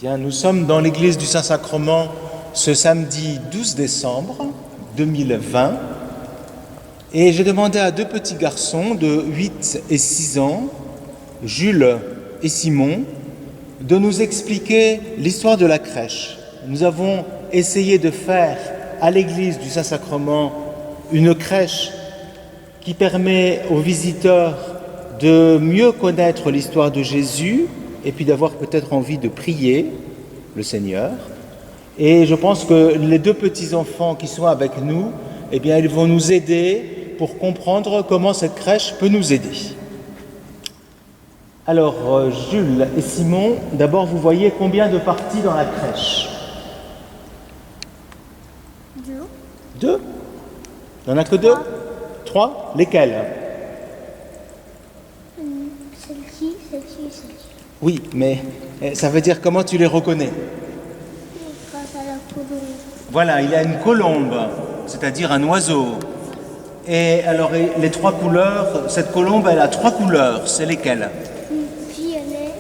Bien, nous sommes dans l'église du Saint-Sacrement ce samedi 12 décembre 2020 et j'ai demandé à deux petits garçons de 8 et 6 ans, Jules et Simon, de nous expliquer l'histoire de la crèche. Nous avons essayé de faire à l'église du Saint-Sacrement une crèche qui permet aux visiteurs de mieux connaître l'histoire de Jésus et puis d'avoir peut-être envie de prier le Seigneur. Et je pense que les deux petits-enfants qui sont avec nous, eh bien, ils vont nous aider pour comprendre comment cette crèche peut nous aider. Alors, Jules et Simon, d'abord, vous voyez combien de parties dans la crèche? 2. 2? Il n'y en a que 2? 3? Lesquelles? Celle-ci, celle-ci et celle-ci. Oui, mais ça veut dire comment tu les reconnais? Grâce à la colombe. Voilà, il y a une colombe, c'est-à-dire un oiseau. Et alors, les 3 couleurs, cette colombe, elle a 3 couleurs, c'est lesquelles? Violet,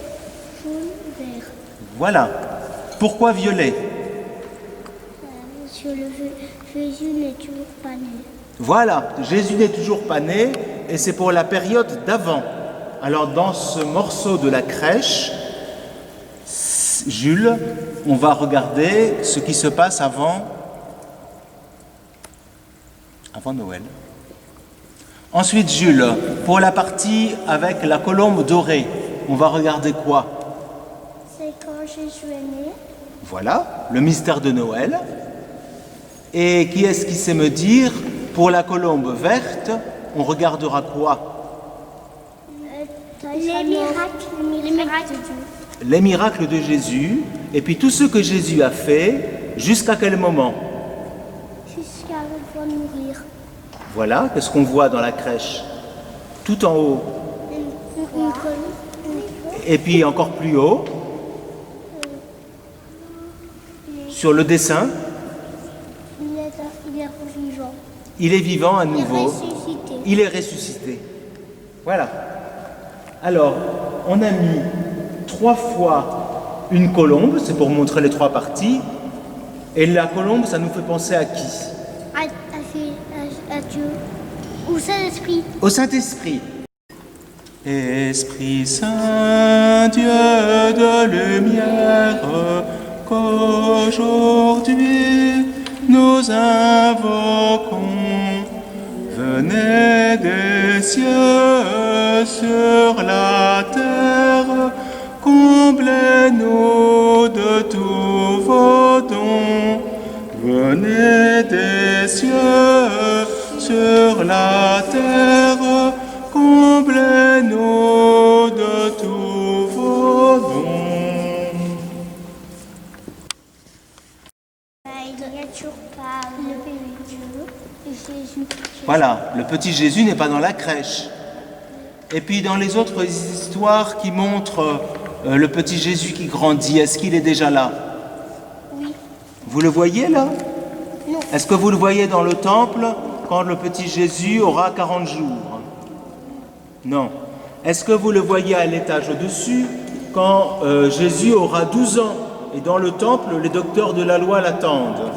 jaune, vert. Voilà. Pourquoi violet? Sur le Jésus n'est toujours pas né. Voilà, Jésus n'est toujours pas né et c'est pour la période d'avant. Alors dans ce morceau de la crèche, Jules, on va regarder ce qui se passe avant Noël. Ensuite, Jules, pour la partie avec la colombe dorée, on va regarder quoi? C'est quand Jésus est né. Voilà, le mystère de Noël. Et qui est-ce qui sait me dire, pour la colombe verte, on regardera quoi? Les miracles de Dieu. Les miracles de Jésus, et puis tout ce que Jésus a fait, jusqu'à quel moment? Jusqu'à le voir mourir. Voilà, qu'est-ce qu'on voit dans la crèche? Tout en haut, Une colombe. et puis encore plus haut, sur le dessin, Il est vivant. il est vivant à Il est nouveau, ressuscité. il est ressuscité. Voilà. Alors, on a mis 3 fois une colombe, c'est pour montrer les 3 parties, et la colombe, ça nous fait penser à qui? À Dieu. Ou Saint-Esprit. Au Saint-Esprit. Esprit Saint, Dieu de lumière, qu'aujourd'hui nous invoquons. Venez des cieux sur la terre, comblez-nous de tous vos dons. Venez des cieux sur la terre, comblez-nous de tous vos dons. Il n'y a toujours pas le bébé Dieu et Jésus. Voilà, le petit Jésus n'est pas dans la crèche. Et puis dans les autres histoires qui montrent le petit Jésus qui grandit, est-ce qu'il est déjà là? Oui. Vous le voyez là? Non. Est-ce que vous le voyez dans le temple quand le petit Jésus aura 40 jours? Non. Est-ce que vous le voyez à l'étage au-dessus quand Jésus aura 12 ans et dans le temple, les docteurs de la loi l'attendent?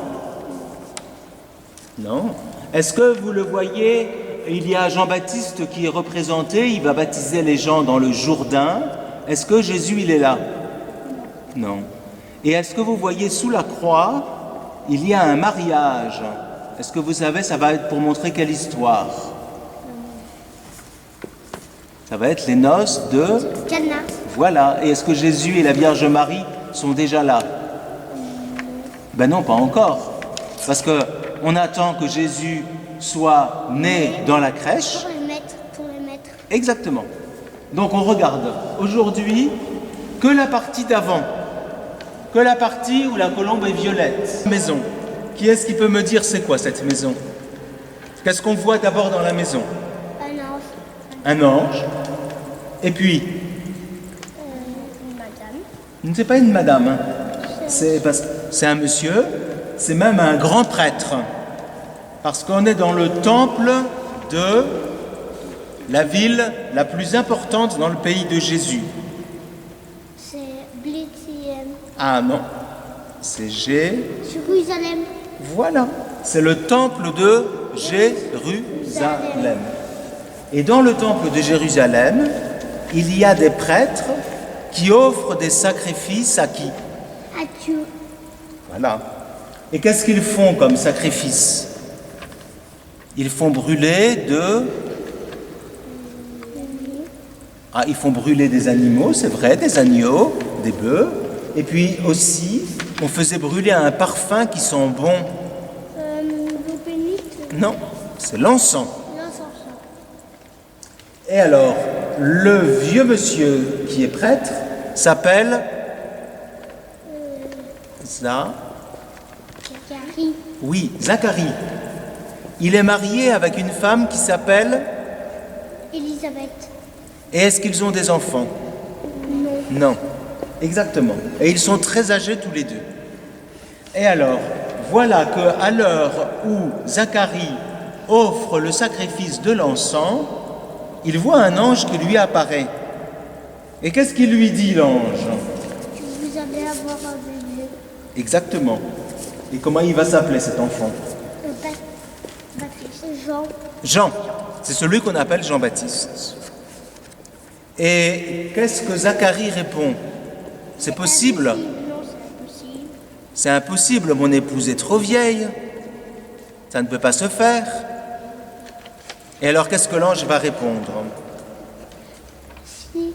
Non. Est-ce que vous le voyez, il y a Jean-Baptiste qui est représenté, il va baptiser les gens dans le Jourdain. Est-ce que Jésus, il est là? Non. Et est-ce que vous voyez sous la croix, il y a un mariage? Est-ce que vous savez, ça va être pour montrer quelle histoire? Ça va être les noces de Cana. Voilà. Et est-ce que Jésus et la Vierge Marie sont déjà là? Ben non, pas encore. Parce que on attend que Jésus soit né dans la crèche. Pour les mettre. Exactement. Donc on regarde aujourd'hui que la partie d'avant, que la partie où la colombe est violette. Maison. Qui est-ce qui peut me dire c'est quoi cette maison? Qu'est-ce qu'on voit d'abord dans la maison? Un ange. Un ange. Et puis, Une madame. c'est pas une madame, hein. C'est un monsieur, c'est même un grand prêtre. Parce qu'on est dans le temple de la ville la plus importante dans le pays de Jésus. C'est C'est Bethléem. Ah non, c'est Jérusalem. Voilà, c'est le temple de Jérusalem. Et dans le temple de Jérusalem, il y a des prêtres qui offrent des sacrifices à qui? À Dieu. Voilà. Et qu'est-ce qu'ils font comme sacrifice? Ils font brûler ils font brûler des animaux, c'est vrai, des agneaux, des bœufs. Et puis aussi, on faisait brûler un parfum qui sent bon. L'eau bénite. Non, c'est l'encens. L'encens. Et alors, le vieux monsieur qui est prêtre s'appelle Zacharie. Oui, Zacharie. Il est marié avec une femme qui s'appelle Élisabeth. Et est-ce qu'ils ont des enfants? Non. Non, exactement. Et ils sont très âgés tous les deux. Et alors, voilà qu'à l'heure où Zacharie offre le sacrifice de l'encens, il voit un ange qui lui apparaît. Et qu'est-ce qu'il lui dit, l'ange? Vous allez avoir un bébé. Exactement. Et comment il va s'appeler, cet enfant? Baptiste. Jean. Jean. C'est celui qu'on appelle Jean-Baptiste. Et qu'est-ce que Zacharie répond? C'est possible? Non, c'est impossible. C'est impossible, mon épouse est trop vieille. Ça ne peut pas se faire. Et alors, qu'est-ce que l'ange va répondre? Si.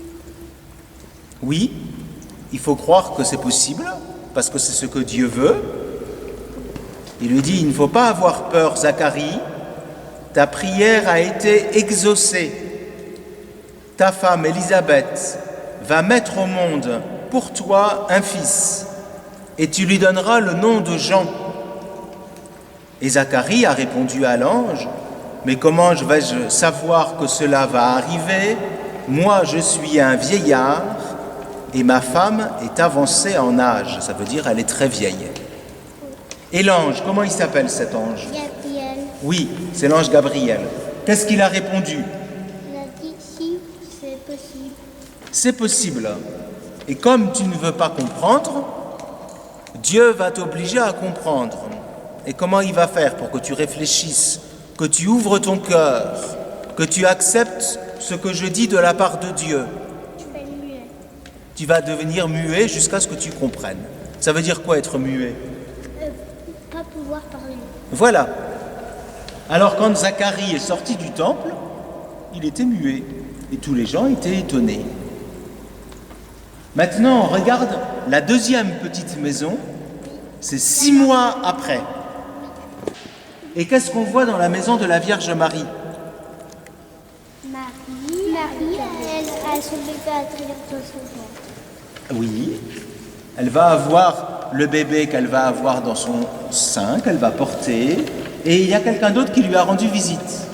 Oui, il faut croire que c'est possible, parce que c'est ce que Dieu veut. Il lui dit, il ne faut pas avoir peur, Zacharie. Ta prière a été exaucée. Ta femme, Élisabeth, va mettre au monde pour toi un fils, et tu lui donneras le nom de Jean. Et Zacharie a répondu à l'ange, mais comment vais-je savoir que cela va arriver? Moi, je suis un vieillard, et ma femme est avancée en âge. Ça veut dire elle est très vieille. Et l'ange, comment il s'appelle cet ange? Gabriel. Oui, c'est l'ange Gabriel. Qu'est-ce qu'il a répondu? Il a dit si, c'est possible. C'est possible. Et comme tu ne veux pas comprendre, Dieu va t'obliger à comprendre. Et comment il va faire pour que tu réfléchisses, que tu ouvres ton cœur, que tu acceptes ce que je dis de la part de Dieu? Tu vas être muet. Tu vas devenir muet jusqu'à ce que tu comprennes. Ça veut dire quoi être muet? Pas pouvoir parler. Voilà. Alors quand Zacharie est sorti du temple, il était muet. Et tous les gens étaient étonnés. Maintenant, on regarde la deuxième petite maison. C'est 6 mois après. Et qu'est-ce qu'on voit dans la maison de la Vierge Marie? Marie, elle a son bébé à l'intérieur de son ventre. Oui. Elle va avoir le bébé qu'elle va avoir dans son sein, qu'elle va porter. Et il y a quelqu'un d'autre qui lui a rendu visite.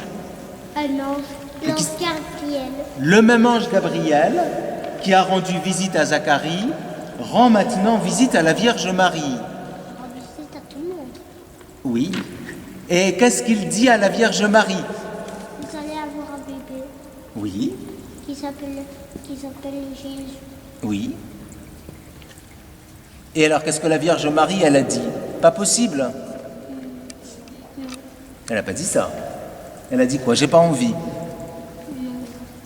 Un ange. L'ange Gabriel. Le même ange Gabriel, qui a rendu visite à Zacharie, rend maintenant visite à la Vierge Marie. Rend visite à tout le monde. Oui. Et qu'est-ce qu'il dit à la Vierge Marie? Vous allez avoir un bébé Oui. qui s'appelle Jésus. Oui. Et alors, qu'est-ce que la Vierge Marie, elle a dit? Pas possible. Elle n'a pas dit ça. Elle a dit quoi? J'ai pas envie.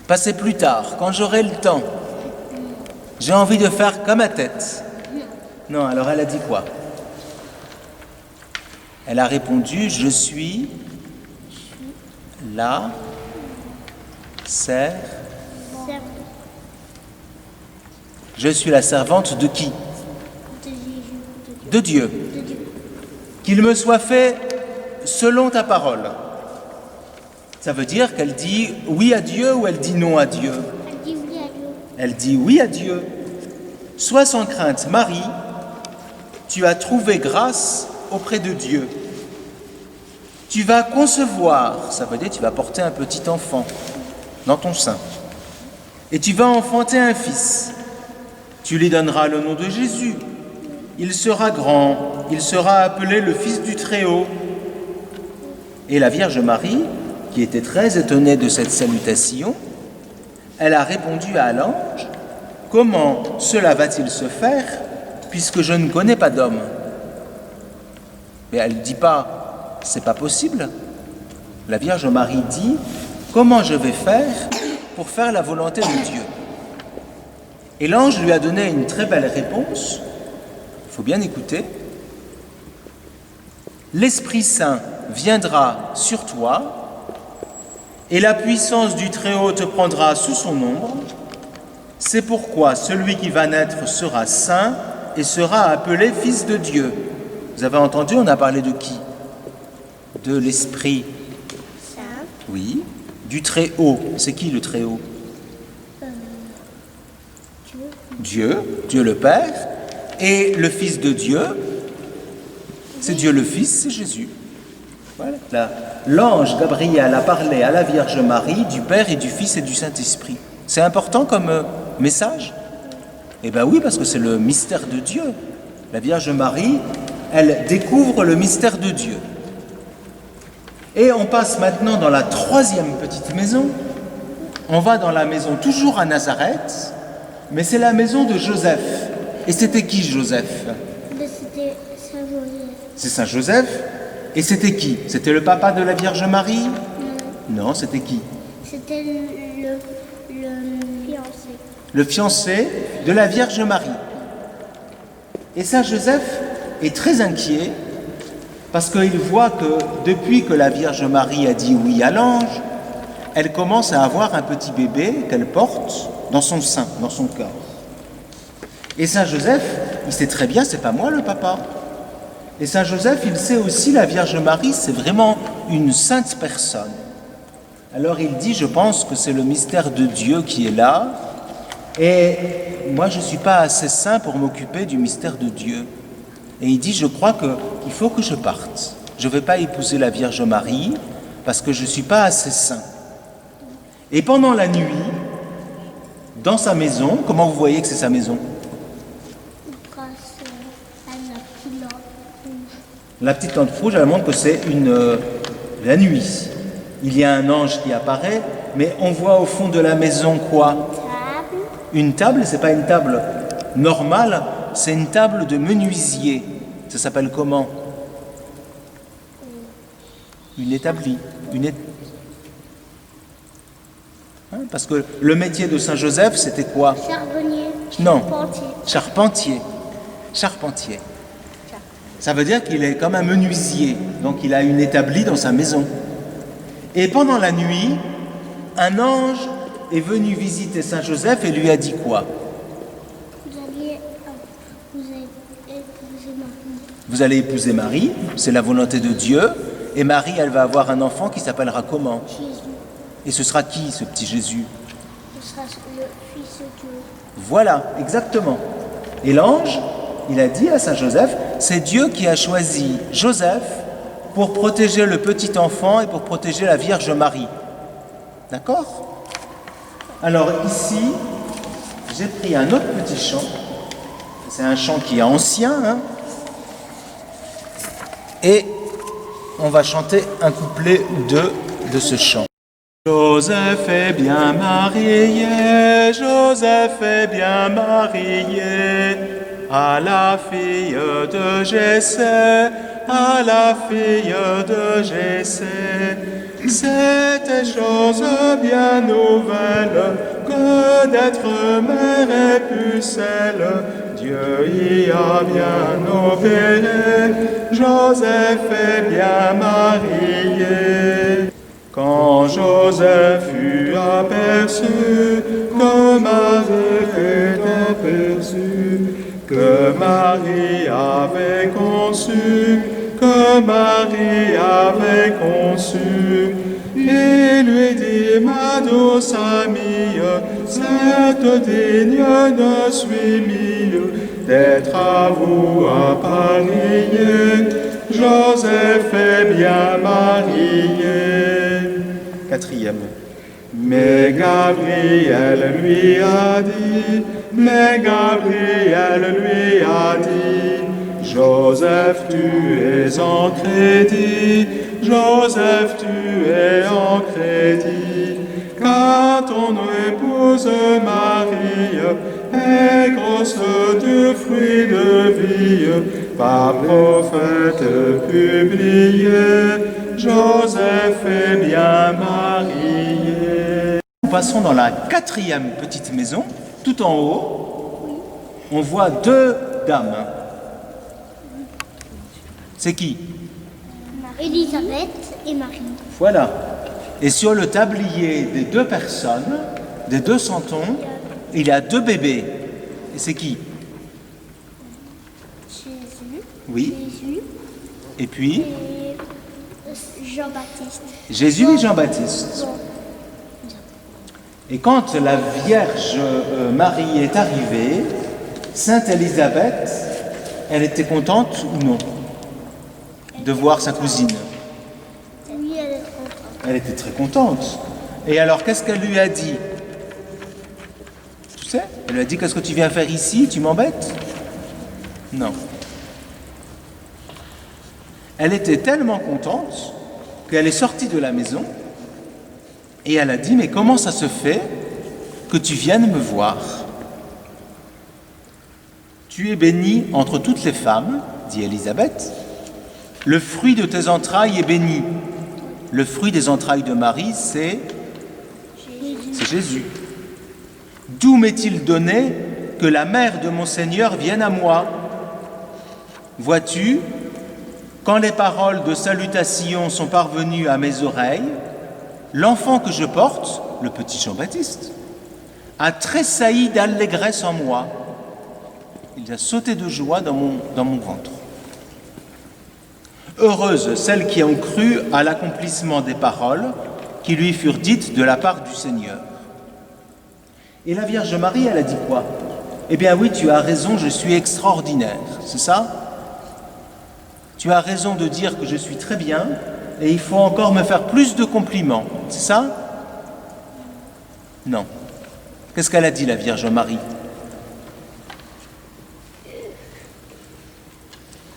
Passez plus tard, quand j'aurai le temps. J'ai envie de faire comme ma tête. Non, alors elle a dit quoi? Elle a répondu, je suis la servante. Je suis la servante de qui? De Jésus. De Dieu. De Dieu. Qu'il me soit fait selon ta parole. Ça veut dire qu'elle dit oui à Dieu ou elle dit non à Dieu? Elle dit oui à Dieu. Elle dit oui à Dieu. Sois sans crainte, Marie, tu as trouvé grâce auprès de Dieu. Tu vas concevoir, ça veut dire tu vas porter un petit enfant dans ton sein. Et tu vas enfanter un fils. Tu lui donneras le nom de Jésus. Il sera grand, il sera appelé le Fils du Très-Haut. Et la Vierge Marie, qui était très étonnée de cette salutation, elle a répondu à l'ange, comment cela va-t-il se faire puisque je ne connais pas d'homme? Mais elle ne dit pas, c'est pas possible. La Vierge Marie dit, comment je vais faire pour faire la volonté de Dieu? Et l'ange lui a donné une très belle réponse. Il faut bien écouter. L'Esprit Saint viendra sur toi et la puissance du Très-Haut te prendra sous son ombre. C'est pourquoi celui qui va naître sera saint et sera appelé Fils de Dieu. Vous avez entendu, on a parlé de qui? De l'Esprit. Saint. Oui. Du Très-Haut. C'est qui le Très-Haut? Dieu. Dieu le Père. Et le Fils de Dieu, c'est Dieu le Fils, c'est Jésus. Voilà. Là, l'ange Gabriel a parlé à la Vierge Marie du Père et du Fils et du Saint-Esprit. C'est important comme message? Eh bien oui, parce que c'est le mystère de Dieu. La Vierge Marie, elle découvre le mystère de Dieu. Et on passe maintenant dans la troisième petite maison. On va dans la maison toujours à Nazareth, mais c'est la maison de Joseph. Et c'était qui Joseph? C'était Saint-Joseph. C'est Saint Joseph. Et c'était qui? C'était le papa de la Vierge Marie? Non, c'était qui? C'était le fiancé. Le fiancé de la Vierge Marie. Et Saint Joseph est très inquiet parce qu'il voit que depuis que la Vierge Marie a dit oui à l'ange, elle commence à avoir un petit bébé qu'elle porte dans son sein, dans son corps. Et Saint Joseph, il sait très bien, c'est pas moi le papa. Et Saint Joseph, il sait aussi la Vierge Marie, c'est vraiment une sainte personne. Alors il dit, je pense que c'est le mystère de Dieu qui est là, et moi je ne suis pas assez saint pour m'occuper du mystère de Dieu. Et il dit, je crois qu'il faut que je parte. Je ne vais pas épouser la Vierge Marie, parce que je ne suis pas assez saint. Et pendant la nuit, dans sa maison, comment vous voyez que c'est sa maison? Grâce à la petite lampe rouge. La petite lampe rouge, elle montre que c'est la nuit. Il y a un ange qui apparaît, mais on voit au fond de la maison quoi? Table. Une table, c'est pas une table normale, c'est une table de menuisier. Ça s'appelle comment? Une établie. Parce que le métier de Saint Joseph, c'était quoi? Charbonnier. Non. Charpentier. Charpentier. Ça veut dire qu'il est comme un menuisier, donc il a une établie dans sa maison. Et pendant la nuit, un ange est venu visiter Saint Joseph et lui a dit quoi? Vous allez épouser Marie, c'est la volonté de Dieu, et Marie, elle va avoir un enfant qui s'appellera comment? Jésus. Et ce sera qui, ce petit Jésus? Ce sera le Fils de Dieu. Voilà, exactement. Et l'ange, il a dit à Saint Joseph, c'est Dieu qui a choisi Joseph pour protéger le petit enfant et pour protéger la Vierge Marie. D'accord? Alors ici, j'ai pris un autre petit chant. C'est un chant qui est ancien, hein? Et on va chanter un couplet ou deux de ce chant. Joseph est bien marié, Joseph est bien marié à la fille de Jessé, à la fille de Jessé. C'était chose bien nouvelle que d'être mère et pucelle. Dieu y a bien opéré, Joseph est bien marié. Quand Joseph fut aperçu, que Marie fut aperçue, que Marie avait conçu, que Marie avait conçu, il lui dit, ma douce amie, cette digne ne suis mie, d'être à vous appareillé, Joseph est bien marié. Quatrième. Mais Gabriel lui a dit, Joseph, tu es en crédit, Joseph, tu es en crédit, car ton épouse Marie est grosse de fruits de vie, par prophète publié, Joseph est bien marié. Nous passons dans la 4e petite maison, tout en haut. On voit 2 dames. C'est qui? Élisabeth et Marie. Voilà. Et sur le tablier des 2 personnes, des 2 santons, il y a 2 bébés. Et c'est qui? Jésus. Oui. Jésus Et puis et Jean-Baptiste. Jésus et Jean-Baptiste. Et quand la Vierge Marie est arrivée, Sainte Élisabeth, elle était contente ou non de voir sa cousine? Oui, elle est contente. Elle était très contente. Et alors, qu'est-ce qu'elle lui a dit? Tu sais, elle lui a dit, qu'est-ce que tu viens faire ici? Tu m'embêtes? Non. Elle était tellement contente qu'elle est sortie de la maison et elle a dit, mais comment ça se fait que tu viennes me voir? Tu es bénie entre toutes les femmes, dit Élisabeth. Le fruit de tes entrailles est béni. Le fruit des entrailles de Marie, c'est Jésus. D'où m'est-il donné que la mère de mon Seigneur vienne à moi? Vois-tu, quand les paroles de salutation sont parvenues à mes oreilles, l'enfant que je porte, le petit Jean-Baptiste, a tressailli d'allégresse en moi. Il a sauté de joie dans mon ventre. Heureuses celles qui ont cru à l'accomplissement des paroles qui lui furent dites de la part du Seigneur. Et la Vierge Marie, elle a dit quoi? Eh bien oui, tu as raison, je suis extraordinaire, c'est ça? Tu as raison de dire que je suis très bien et il faut encore me faire plus de compliments, c'est ça? Non. Qu'est-ce qu'elle a dit, la Vierge Marie?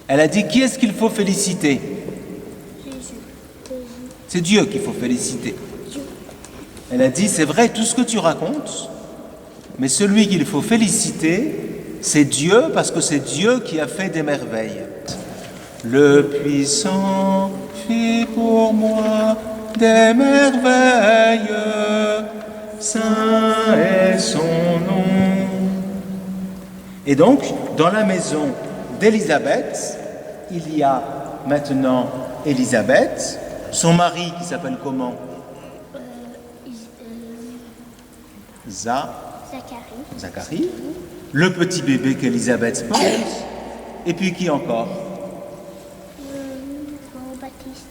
Elle a dit, qui est-ce qu'il faut féliciter? Jésus. C'est Dieu qu'il faut féliciter. Elle a dit, c'est vrai tout ce que tu racontes, mais celui qu'il faut féliciter, c'est Dieu, parce que c'est Dieu qui a fait des merveilles. Le puissant fit pour moi des merveilles, saint est son nom. Et donc, dans la maison d'Élisabeth, il y a maintenant Élisabeth, son mari qui s'appelle comment? Zacharie, le petit bébé qu'Élisabeth porte, et puis qui encore? Jean-Baptiste.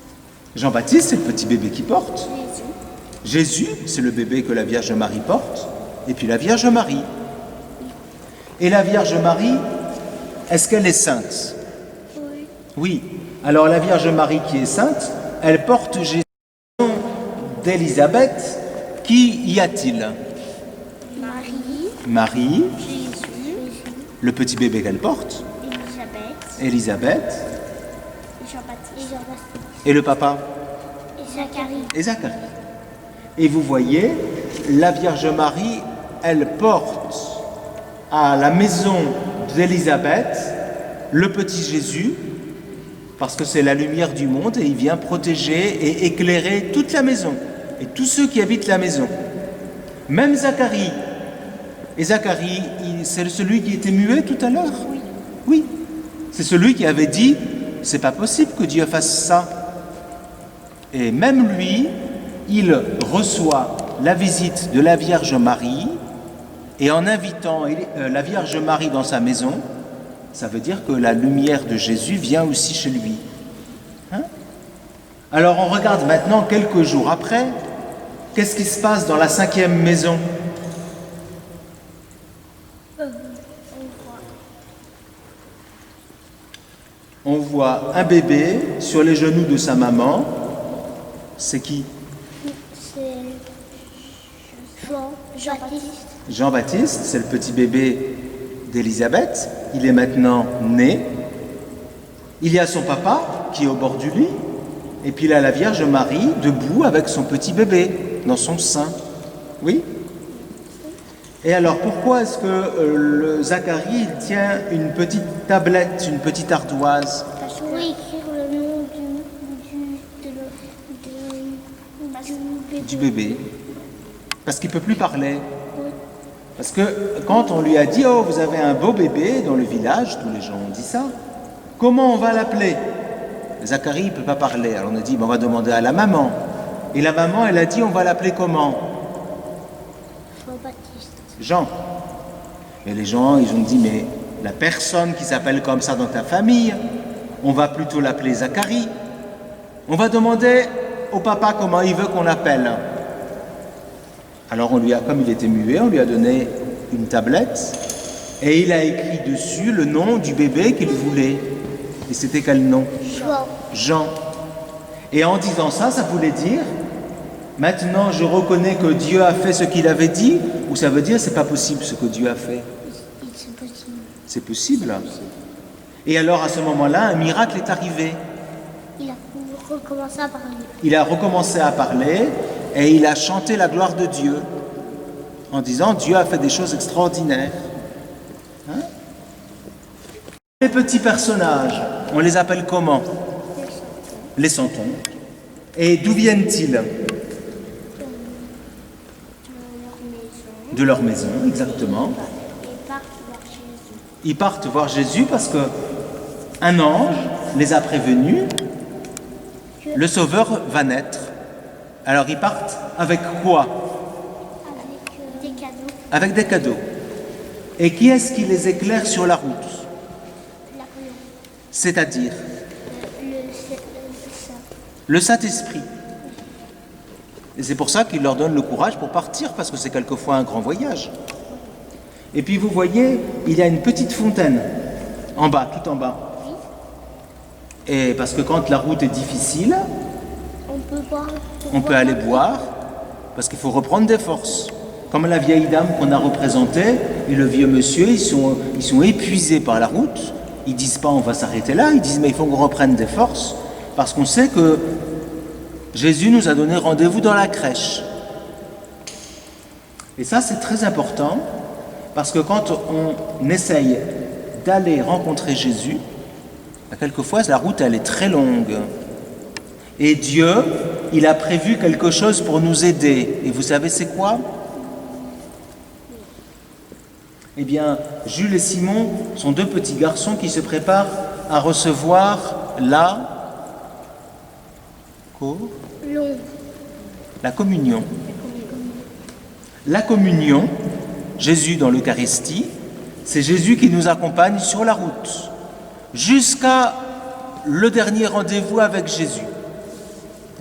Jean-Baptiste, c'est le petit bébé qui porte. Jésus. Jésus, c'est le bébé que la Vierge Marie porte, et puis la Vierge Marie. Et la Vierge Marie, est-ce qu'elle est sainte? Oui. Oui. Alors la Vierge Marie qui est sainte, elle porte Jésus d'Élisabeth. Qui y a-t-il? Marie. Marie, Jésus. le petit bébé qu'elle porte, Élisabeth. Élisabeth, Jean-Baptiste. et le papa, Et Zacharie. et Zacharie. Et vous voyez, la Vierge Marie, elle porte à la maison d'Élisabeth le petit Jésus, parce que c'est la lumière du monde et il vient protéger et éclairer toute la maison et tous ceux qui habitent la maison. Même Zacharie. Et Zacharie, c'est celui qui était muet tout à l'heure? Oui. C'est celui qui avait dit, c'est pas possible que Dieu fasse ça. Et même lui, il reçoit la visite de la Vierge Marie, et en invitant la Vierge Marie dans sa maison, ça veut dire que la lumière de Jésus vient aussi chez lui. Hein? Alors on regarde maintenant, quelques jours après, qu'est-ce qui se passe dans la 5e maison? On voit un bébé sur les genoux de sa maman. C'est qui? C'est Jean-Baptiste. Jean-Baptiste, c'est le petit bébé d'Élisabeth. Il est maintenant né. Il y a son papa qui est au bord du lit. Et puis il a la Vierge Marie debout avec son petit bébé dans son sein. Oui? Et alors, pourquoi est-ce que le Zacharie il tient une petite tablette, une petite ardoise? Pour écrire le nom Du bébé. Parce qu'il ne peut plus parler. Parce que quand on lui a dit « Oh, vous avez un beau bébé » dans le village, tous les gens ont dit ça, comment on va l'appeler? Zacharie ne peut pas parler. Alors on a dit « On va demander à la maman ». Et la maman, elle a dit « On va l'appeler comment ?» Jean-Baptiste. Jean. Et les gens, ils ont dit, mais la personne qui s'appelle comme ça dans ta famille, on va plutôt l'appeler Zacharie. On va demander au papa comment il veut qu'on l'appelle. Alors on lui a, comme il était muet, on lui a donné une tablette et il a écrit dessus le nom du bébé qu'il voulait. Et c'était quel nom? Jean. Jean. Et en disant ça, ça voulait dire maintenant, je reconnais que Dieu a fait ce qu'il avait dit, ou ça veut dire c'est pas possible ce que Dieu a fait? C'est possible. C'est possible. Et alors à ce moment-là, un miracle est arrivé. Il a recommencé à parler. Il a recommencé à parler et il a chanté la gloire de Dieu en disant Dieu a fait des choses extraordinaires. Hein? Les petits personnages, on les appelle comment? Les santons. Et d'où viennent-ils? De leur maison, exactement. Ils partent voir Jésus parce que un ange les a prévenus, le Sauveur va naître. Alors ils partent avec quoi? Avec des cadeaux. Avec des cadeaux. Et qui est-ce qui les éclaire sur la route? La colombe. C'est-à-dire Le le Saint-Esprit. Et c'est pour ça qu'il leur donne le courage pour partir, parce que c'est quelquefois un grand voyage. Et puis vous voyez, il y a une petite fontaine, en bas, tout en bas. Et parce que quand la route est difficile, On peut boire. on peut aller boire, parce qu'il faut reprendre des forces. Comme la vieille dame qu'on a représentée et le vieux monsieur, ils sont épuisés par la route. Ils disent pas on va s'arrêter là, ils disent mais il faut qu'on reprenne des forces, parce qu'on sait que Jésus nous a donné rendez-vous dans la crèche. Et ça, c'est très important, parce que quand on essaye d'aller rencontrer Jésus, quelquefois, la route, elle est très longue. Et Dieu, il a prévu quelque chose pour nous aider. Et vous savez, c'est quoi? Eh bien, Jules et Simon sont deux petits garçons qui se préparent à recevoir la communion. La communion, Jésus dans l'Eucharistie, c'est Jésus qui nous accompagne sur la route, jusqu'à le dernier rendez-vous avec Jésus.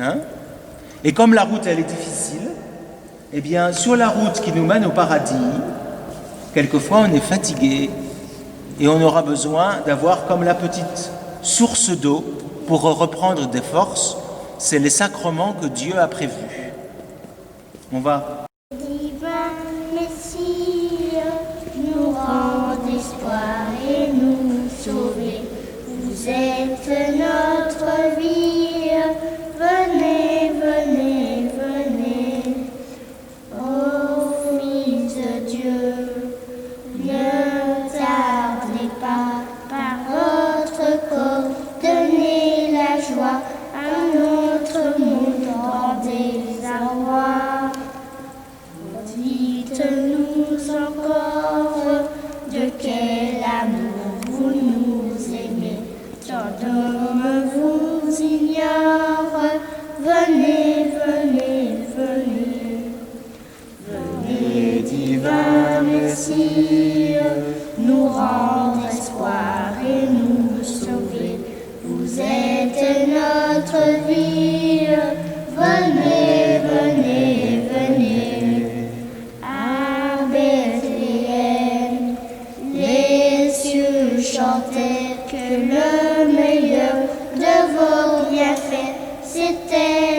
Hein? Et comme la route, elle est difficile, eh bien, sur la route qui nous mène au paradis, quelquefois on est fatigué et on aura besoin d'avoir comme la petite source d'eau pour reprendre des forces. C'est les sacrements que Dieu a prévus. On va. Divin Messie, nous rend espoir et nous sauver. Vous êtes notre vie. Venez, venez, venez. Ô Fils de Dieu, ne tardez pas par votre corps. Donnez la joie à notre monde en désarroi. Dites-nous encore de quel amour vous nous aimez. Tant d'hommes vous ignorent. Venez, venez, venez. Venez, divin Messie, nous rendre espoir et nous sauver. Vous êtes notre vie. Venez, venez, venez. À Bethléem, les cieux chantaient que le meilleur de vos bienfaits, c'était